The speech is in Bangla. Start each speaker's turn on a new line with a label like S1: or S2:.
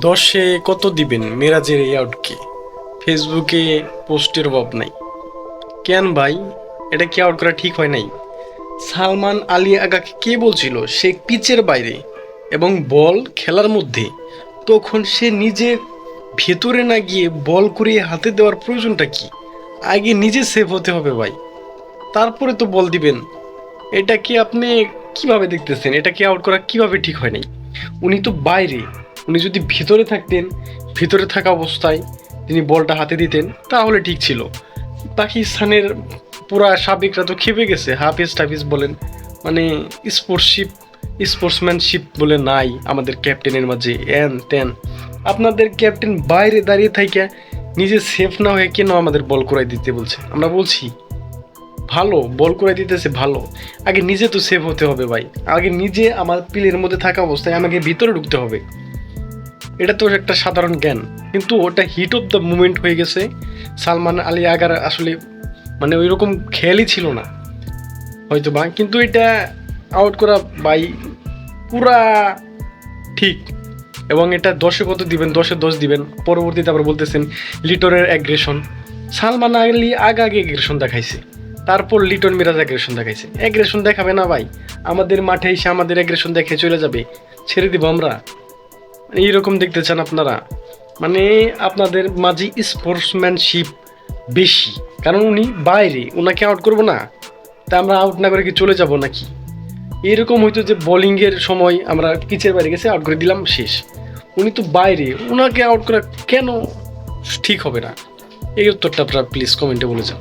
S1: 10-এ কত দিবেন মেরাজের এই আউটকে? ফেসবুকে পোস্টের অভাব নাই। কেন ভাই, এটা কি আউট করা ঠিক হয় নাই? সালমান আলী আগাকে কে বলছিল সে পিচের বাইরে এবং বল খেলার মধ্যে? তখন সে নিজে ভেতরে না গিয়ে বল করিয়ে হাতে দেওয়ার প্রয়োজনটা কি? আগে নিজে সেভ হতে হবে ভাই, তারপরে তো বল দিবেন। এটা কি আপনি কিভাবে দেখতেছেন? এটা কি আউট করা কিভাবে ঠিক হয় নাই? উনি তো বাইরে, উনি যদি ভিতরে থাকতেন, ভিতরে থাকা অবস্থায় তিনি বলটা হাতে দিতেন তাহলে ঠিক ছিল। পাকিস্তানের পুরা সাবেকরা তো খেপে গেছে, হাফিজ টাফিজ বলেন, মানে স্পোর্টশিপ স্পোর্টসম্যানশিপ বলে নাই আমাদের ক্যাপ্টেনের মাঝে, এন তেন। আপনাদের ক্যাপ্টেন বাইরে দাঁড়িয়ে থাইকা নিজে সেফ না হয়ে কেন আমাদের বল করাই দিতে বলছে? আমরা বলছি ভালো বল করে দিতেছে ভালো, আগে নিজে তো সেভ হতে হবে ভাই। আগে নিজে আমার পিলের মধ্যে থাকা অবস্থায় আমাকে ভিতরে ঢুকতে হবে। এটা তো একটা সাধারণ জ্ঞান, কিন্তু ওটা হিট অফ দ্য মুমেন্ট হয়ে গেছে। সালমান আলী আগার আসলে মানে ওই রকম খেয়ালই ছিল না হয়তো বা, কিন্তু এটা আউট করা ভাই পুরা ঠিক। এবং এটা 10-এ কত দিবেন? 10-এ 10 দিবেন। পরবর্তীতে আবার বলতেছেন লিটনের অ্যাগ্রেশন। সালমান আলী আগে আগে অ্যাগ্রেশন দেখাইছে, তারপর লিটন মিরাজ অ্যাগ্রেশন দেখাইছে। অ্যাগ্রেশন দেখাবে না ভাই, আমাদের মাঠে এসে আমাদের অ্যাগ্রেশন দেখে চলে যাবে, ছেড়ে দিব আমরা? মানে এইরকম দেখতে চান আপনারা? মানে আপনাদের মাঝে স্পোর্টসম্যানশিপ বেশি, কারণ উনি বাইরে, ওনাকে আউট করবো না তা আমরা আউট না করে কি চলে যাব নাকি? এরকম হয়তো যে বোলিংয়ের সময় আমরা পিচের বাইরে গেছে আউট করে দিলাম, শেষ। উনি তো বাইরে, ওনাকে আউট করা কেন ঠিক হবে না? এই উত্তরটা আপনারা প্লিজ কমেন্টে বলে যান।